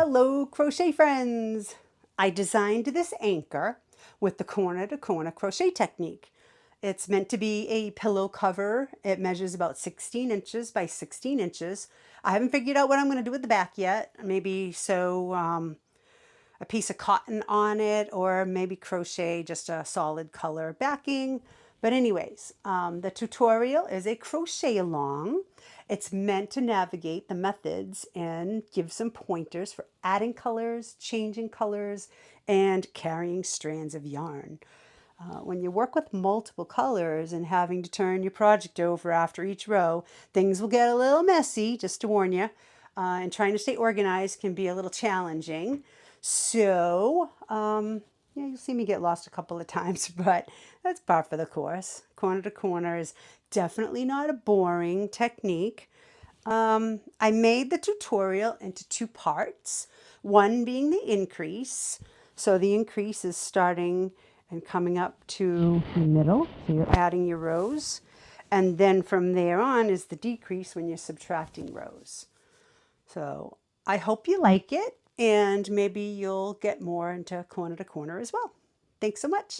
Hello, crochet friends! I designed this anchor with the corner to corner crochet technique. It's meant to be a pillow cover. It measures about 16 inches by 16 inches. I haven't figured out what I'm going to do with the back yet. Maybe sew a piece of cotton on it, or maybe crochet just a solid color backing. But anyways, the tutorial is a crochet along. It's meant to navigate the methods and give some pointers for adding colors, changing colors, and carrying strands of yarn. When you work with multiple colors and having to turn your project over after each row, things will get a little messy, just to warn you. And trying to stay organized can be a little challenging. So, yeah, you'll see me get lost a couple of times, but that's par for the course. Corner to corner is definitely not a boring technique. I made the tutorial into two parts, one being the increase. So the increase is starting and coming up to the middle, so you're adding your rows. And then from there on is the decrease when you're subtracting rows. So I hope you like it, and maybe you'll get more into corner to corner as well. Thanks so much.